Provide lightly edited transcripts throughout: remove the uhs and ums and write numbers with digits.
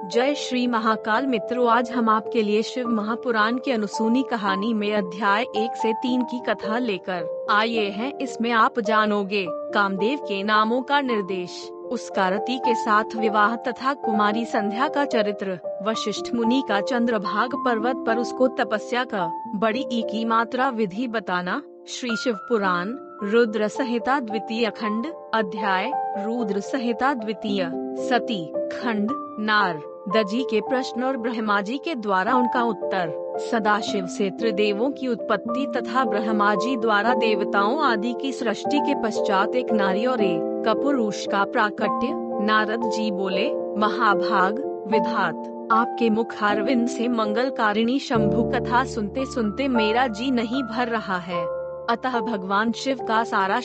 जय श्री महाकाल मित्रों, आज हम आपके लिए शिव महापुराण की अनुसूनी कहानी में अध्याय 1 से 3 की कथा लेकर आए हैं। इसमें आप जानोगे कामदेव के नामों का निर्देश, उसका रति के साथ विवाह तथा कुमारी संध्या का चरित्र, वशिष्ठ मुनि का चंद्रभाग पर्वत पर उसको तपस्या का बड़ी ई की मात्रा विधि बताना। श्री शिव पुराण रुद्र संहिता द्वितीय खंड, अध्याय रुद्र संहिता द्वितीय, सती खंड, नार दजी के प्रश्न और ब्रह्मा जी के द्वारा उनका उत्तर। सदाशिव से त्रिदेवों की उत्पत्ति तथा ब्रह्मा जी द्वारा देवताओं आदि की सृष्टि के पश्चात एक नारी और एक पुरुष का प्राकट्य। नारद जी बोले, महाभाग विधात, आपके मुखारविंद से मंगलकारिणी शंभु कथा सुनते सुनते मेरा जी नहीं भर रहा है, अतः भगवान शिव का सारा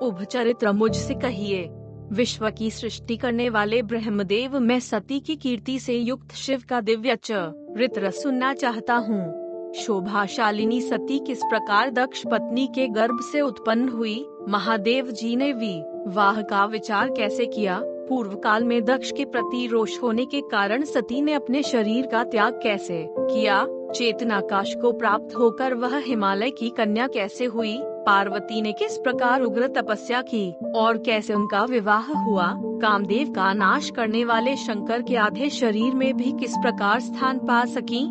उभ चरित्र मुझसे कहिए। विश्व की सृष्टि करने वाले ब्रह्मदेव, मैं सती की कीर्ति से युक्त शिव का दिव्य चरित्र सुनना चाहता हूँ। शोभाशालिनी सती किस प्रकार दक्ष पत्नी के गर्भ से उत्पन्न हुई, महादेव जी ने विवाह का विचार कैसे किया, पूर्व काल में दक्ष के प्रति रोष होने के कारण सती ने अपने शरीर का त्याग कैसे किया, चेतनाकाश को प्राप्त होकर वह हिमालय की कन्या कैसे हुई, पार्वती ने किस प्रकार उग्र तपस्या की और कैसे उनका विवाह हुआ, कामदेव का नाश करने वाले शंकर के आधे शरीर में भी किस प्रकार स्थान पा सकी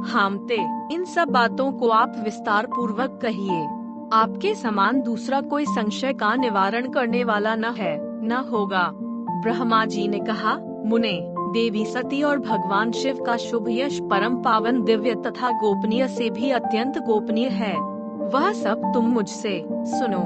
हामते, इन सब बातों को आप विस्तार पूर्वक कहिए। आपके समान दूसरा कोई संशय का निवारण करने वाला न है, न होगा। ब्रह्मा जी ने कहा, मुने, देवी सती और भगवान शिव का शुभ यश परम पावन, दिव्य तथा गोपनीय से भी अत्यंत गोपनीय है, वह सब तुम मुझसे सुनो।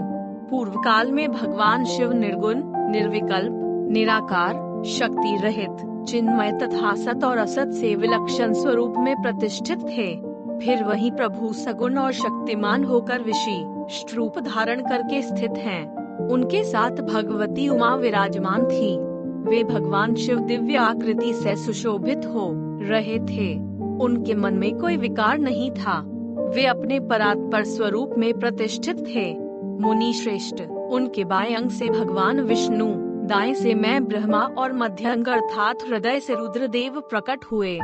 पूर्व काल में भगवान शिव निर्गुण, निर्विकल्प, निराकार, शक्ति रहित, चिन्मय तथा सत और असत से विलक्षण स्वरूप में प्रतिष्ठित थे। फिर वही प्रभु सगुण और शक्तिमान होकर विशिष्ट रूप धारण करके स्थित हैं। उनके साथ भगवती उमा विराजमान थी। वे भगवान शिव दिव्य आकृति से सुशोभित हो रहे थे। उनके मन में कोई विकार नहीं था। वे अपने परात्पर स्वरूप में प्रतिष्ठित थे। मुनि श्रेष्ठ, उनके बाएं अंग से भगवान विष्णु, दाएं से मैं ब्रह्मा और मध्य अंग अर्थात हृदय से रुद्रदेव प्रकट हुए।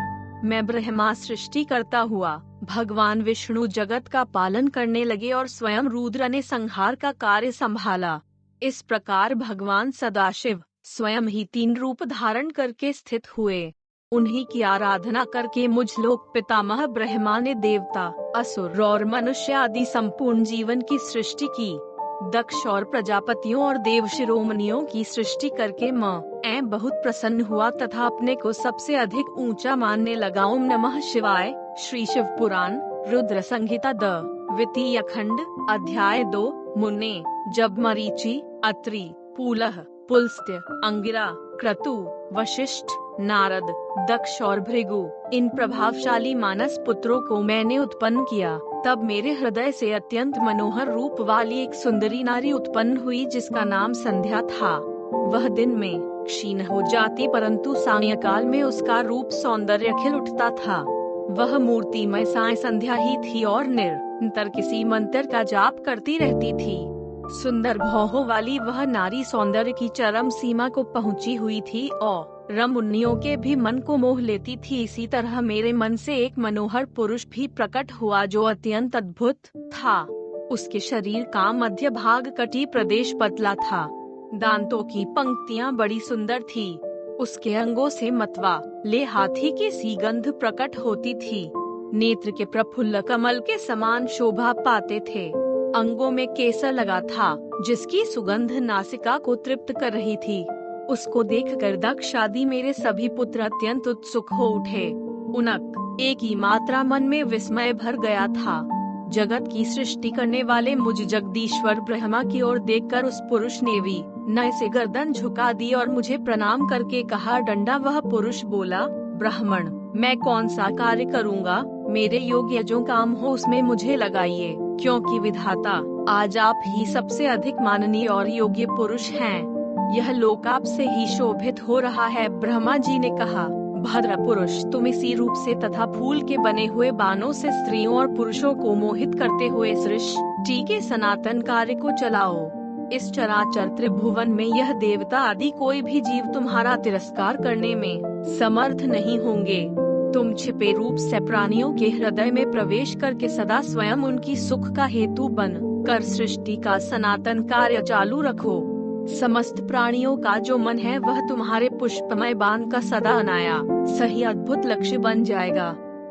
मैं ब्रह्मा सृष्टि करता हुआ, भगवान विष्णु जगत का पालन करने लगे और स्वयं रुद्र ने संहार का कार्य संभाला। इस प्रकार भगवान सदाशिव स्वयं ही 3 रूप धारण करके स्थित हुए। उन्हीं की आराधना करके मुझ लोक पितामह ब्रह्मा ने देवता, असुर और मनुष्य आदि संपूर्ण जीवन की सृष्टि की। दक्ष और प्रजापतियों और देव शिरोमणियों की सृष्टि करके मैं बहुत प्रसन्न हुआ तथा अपने को सबसे अधिक ऊंचा मानने लगा। ओम नमः शिवाय। श्री शिव पुराण रुद्र संहिता द्वितीय खंड, अध्याय 2, मुने, जब मरीचि, अत्रि, पूलह, पुलस्त्य, अंगिरा, क्रतु, वशिष्ठ, नारद, दक्ष और भृगु, इन प्रभावशाली मानस पुत्रों को मैंने उत्पन्न किया, तब मेरे हृदय से अत्यंत मनोहर रूप वाली एक सुंदरी नारी उत्पन्न हुई जिसका नाम संध्या था। वह दिन में क्षीण हो जाती परंतु सायंकाल में उसका रूप सौंदर्य खिल उठता था। वह मूर्तिमय साय संध्या ही थी और निरंतर किसी मंत्र का जाप करती रहती थी। सुंदर भौहों वाली वह नारी सौंदर्य की चरम सीमा को पहुंची हुई थी और मुनियों के भी मन को मोह लेती थी। इसी तरह मेरे मन से एक मनोहर पुरुष भी प्रकट हुआ जो अत्यंत अद्भुत था। उसके शरीर का मध्य भाग कटी प्रदेश पतला था। दांतों की पंक्तियां बड़ी सुंदर थी। उसके अंगों से मतवा ले हाथी की सी गंध प्रकट होती थी। नेत्र के प्रफुल्ल कमल के समान शोभा पाते थे। अंगों में केसर लगा था जिसकी सुगंध नासिका को तृप्त कर रही थी। उसको देखकर दक्ष आदि मेरे सभी पुत्र अत्यंत उत्सुक हो उठे। उनक एक ही मात्रा मन में विस्मय भर गया था। जगत की सृष्टि करने वाले मुझ जगदीश्वर ब्रह्मा की ओर देखकर उस पुरुष ने विनय से गर्दन झुका दी और मुझे प्रणाम करके कहा, डंडा। वह पुरुष बोला, ब्राह्मण, मैं कौन सा कार्य करूँगा, मेरे योग्य जो काम हो उसमें मुझे लगाइए, क्योंकि विधाता आज आप ही सबसे अधिक माननीय और योग्य पुरुष हैं। यह लोक आपसे ही शोभित हो रहा है। ब्रह्मा जी ने कहा, भद्र पुरुष, तुम इसी रूप से तथा फूल के बने हुए बाणों से स्त्रियों और पुरुषों को मोहित करते हुए सृष्टि के सनातन कार्य को चलाओ। इस चराचर त्रिभुवन में यह देवता आदि कोई भी जीव तुम्हारा तिरस्कार करने में समर्थ नहीं होंगे। तुम छिपे रूप से प्राणियों के हृदय में प्रवेश करके सदा स्वयं उनकी सुख का हेतु बन कर सृष्टि का सनातन कार्य चालू रखो। समस्त प्राणियों का जो मन है वह तुम्हारे पुष्पमय बाण का सदा अनाया सही अद्भुत लक्ष्य बन जाएगा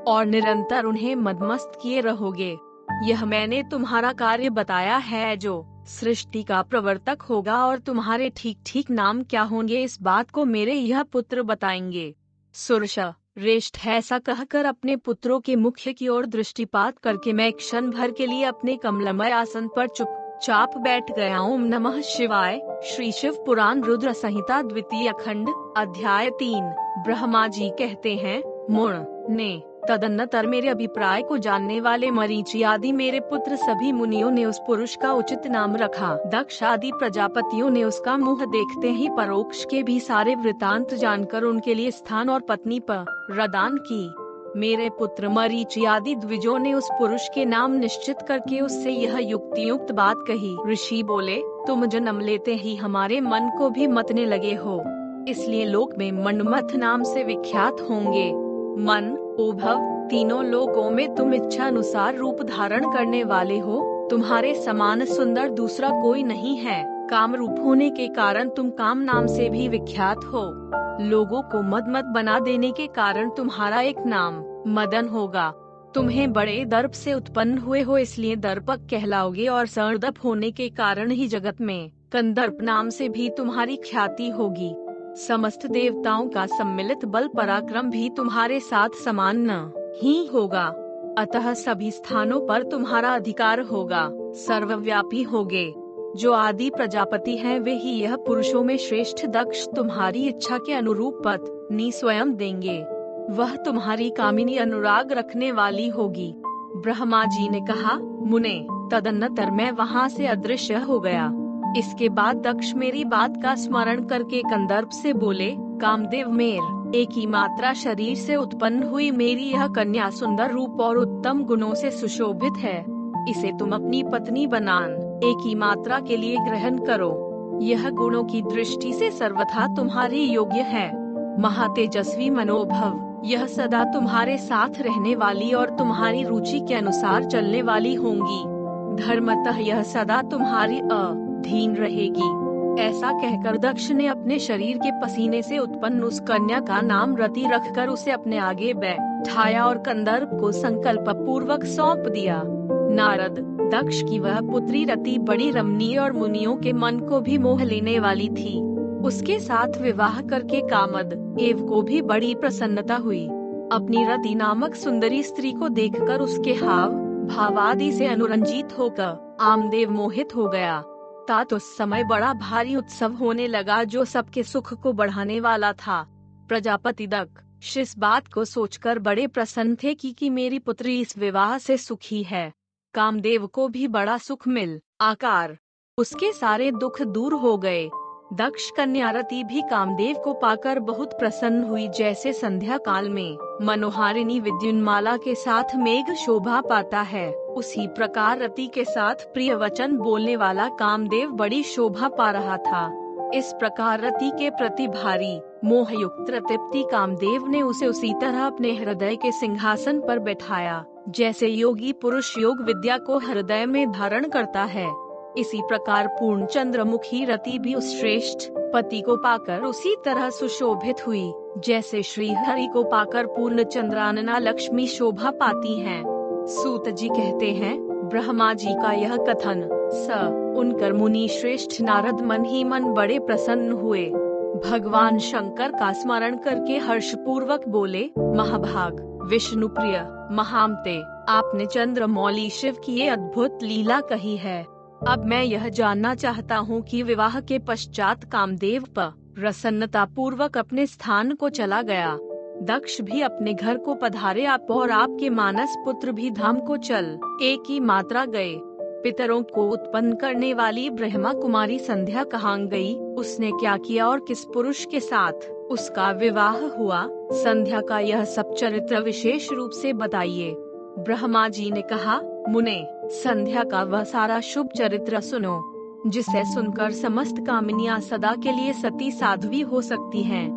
और निरंतर उन्हें मदमस्त किए रहोगे। यह मैंने तुम्हारा कार्य बताया है जो सृष्टि का प्रवर्तक होगा, और तुम्हारे ठीक ठीक नाम क्या होंगे इस बात को मेरे यह पुत्र बताएंगे। सुरश रेष्ठ ऐसा कहकर अपने पुत्रों के मुख्य की ओर दृष्टिपात करके मैं क्षण भर के लिए अपने कमलमय आसन पर चुपचाप बैठ गया। ओम नमः शिवाय। श्री शिव पुराण रुद्र संहिता द्वितीय खंड अध्याय 3। ब्रह्मा जी कहते हैं, मुण ने तदन्नतर मेरे अभिप्राय को जानने वाले मरीचि आदि मेरे पुत्र सभी मुनियों ने उस पुरुष का उचित नाम रखा। दक्ष आदि प्रजापतियों ने उसका मुंह देखते ही परोक्ष के भी सारे वृतांत जानकर उनके लिए स्थान और पत्नी प्रदान की। मेरे पुत्र मरीचि आदि द्विजों ने उस पुरुष के नाम निश्चित करके उससे यह युक्तियुक्त बात कही। ऋषि बोले, तुम जन्म लेते ही हमारे मन को भी मतने लगे हो, इसलिए लोक में मनमथ नाम से विख्यात होंगे। मन उभव तीनों लोकों में तुम इच्छा अनुसार रूप धारण करने वाले हो। तुम्हारे समान सुंदर दूसरा कोई नहीं है। काम रूप होने के कारण तुम काम नाम से भी विख्यात हो। लोगों को मद बना देने के कारण तुम्हारा एक नाम मदन होगा। तुम्हें बड़े दर्प से उत्पन्न हुए हो, इसलिए दर्पक कहलाओगे, और सर्दप होने के कारण ही जगत में कंदर्प नाम से भी तुम्हारी ख्याति होगी। समस्त देवताओं का सम्मिलित बल पराक्रम भी तुम्हारे साथ समान न ही होगा, अतः सभी स्थानों पर तुम्हारा अधिकार होगा, सर्वव्यापी होगे। जो आदि प्रजापति हैं वे ही यह पुरुषों में श्रेष्ठ दक्ष तुम्हारी इच्छा के अनुरूप पत्नी स्वयं देंगे। वह तुम्हारी कामिनी अनुराग रखने वाली होगी। ब्रह्मा जी ने कहा, मुने तदन्नतर मैं वहाँ से अदृश्य हो गया। इसके बाद दक्ष मेरी बात का स्मरण करके कंदर्प से बोले, कामदेव मेर एक ही मात्रा शरीर से उत्पन्न हुई मेरी यह कन्या सुंदर रूप और उत्तम गुणों से सुशोभित है। इसे तुम अपनी पत्नी बनान एक ही मात्रा के लिए ग्रहण करो। यह गुणों की दृष्टि से सर्वथा तुम्हारी योग्य है। महातेजस्वी मनोभव, यह सदा तुम्हारे साथ रहने वाली और तुम्हारी रुचि के अनुसार चलने वाली होंगी। धर्मतः यह सदा तुम्हारी अधीन रहेगी। ऐसा कहकर दक्ष ने अपने शरीर के पसीने से उत्पन्न उस कन्या का नाम रति रखकर उसे अपने आगे बैठाया और कंदर्प को संकल्प पूर्वक सौंप दिया। नारद, दक्ष की वह पुत्री रति बड़ी रमणीय और मुनियों के मन को भी मोह लेने वाली थी। उसके साथ विवाह करके कामद एव को भी बड़ी प्रसन्नता हुई। अपनी रति नामक सुंदरी स्त्री को देखकर उसके हाव भावादि से अनुरंजित होकर आमदेव मोहित हो गया। तात उस समय बड़ा भारी उत्सव होने लगा जो सबके सुख को बढ़ाने वाला था। प्रजापति दक्ष इस बात को सोचकर बड़े प्रसन्न थे कि मेरी पुत्री इस विवाह से सुखी है। कामदेव को भी बड़ा सुख मिल आकार उसके सारे दुख दूर हो गए। दक्ष कन्या रति भी कामदेव को पाकर बहुत प्रसन्न हुई। जैसे संध्या काल में मनोहारिणी विद्युन्माला के साथ मेघ शोभा पाता है, उसी प्रकार रति के साथ प्रिय वचन बोलने वाला कामदेव बड़ी शोभा पा रहा था। इस प्रकार रति के प्रति भारी मोहयुक्त तृप्ति कामदेव ने उसे उसी तरह अपने हृदय के सिंहासन पर बैठाया, जैसे योगी पुरुष योग विद्या को हृदय में धारण करता है। इसी प्रकार पूर्ण चंद्रमुखी रति भी उस श्रेष्ठ पति को पाकर उसी तरह सुशोभित हुई, जैसे श्री हरि को पाकर पूर्ण चंद्रानना लक्ष्मी शोभा पाती हैं। सूत जी कहते हैं, ब्रह्मा जी का यह कथन उनकर मुनि श्रेष्ठ नारद मन ही मन बड़े प्रसन्न हुए। भगवान शंकर का स्मरण करके हर्ष पूर्वक बोले, महाभाग विष्णु प्रिय महामते, आपने चंद्रमौली शिव की ये अद्भुत लीला कही है। अब मैं यह जानना चाहता हूँ कि विवाह के पश्चात कामदेव प्रसन्नता पूर्वक अपने स्थान को चला गया। दक्ष भी अपने घर को पधारे, आप और आपके मानस पुत्र भी धाम को चल एक ही मात्रा गए। पितरों को उत्पन्न करने वाली ब्रह्मा कुमारी संध्या कहाँ गई, उसने क्या किया और किस पुरुष के साथ उसका विवाह हुआ, संध्या का यह सब चरित्र विशेष रूप से बताइए। ब्रह्मा जी ने कहा, मुने संध्या का वह सारा शुभ चरित्र सुनो, जिसे सुनकर समस्त कामिनियां सदा के लिए सती साध्वी हो सकती हैं।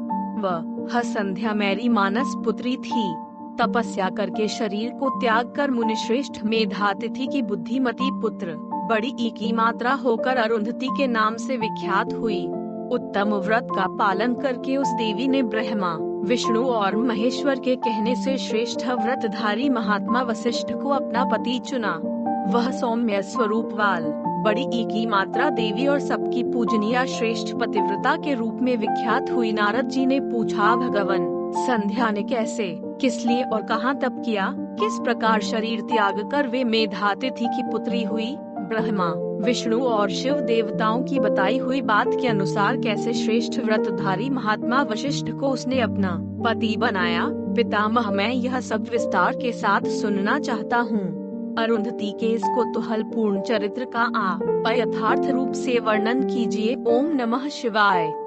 वह संध्या मेरी मानस पुत्री थी। तपस्या करके शरीर को त्याग कर मुनिश्रेष्ठ मेधातिथि की बुद्धिमती पुत्र बड़ी ई की मात्रा होकर अरुंधति के नाम से विख्यात हुई। उत्तम व्रत का पालन करके उस देवी ने ब्रह्मा, विष्णु और महेश्वर के कहने से श्रेष्ठ व्रतधारी महात्मा वशिष्ठ को अपना पति चुना। वह सौम्य स्वरूप वाल, बड़ी ई की मात्रा देवी और सबकी पूजनीय श्रेष्ठ पतिव्रता के रूप में विख्यात हुई। नारद जी ने पूछा, भगवान, संध्या ने कैसे, किस लिए और कहाँ तप किया? किस प्रकार शरीर त्याग कर वे मेधातिथि की पुत्री हुई? ब्रह्मा, विष्णु और शिव देवताओं की बताई हुई बात के अनुसार कैसे श्रेष्ठ व्रतधारी महात्मा वशिष्ठ को उसने अपना पति बनाया? पितामह, मैं यह सब विस्तार के साथ सुनना चाहता हूँ। अरुंधति के इस कुतूहल पूर्ण चरित्र का आप यथार्थ रूप से वर्णन कीजिए। ओम नमः शिवाय।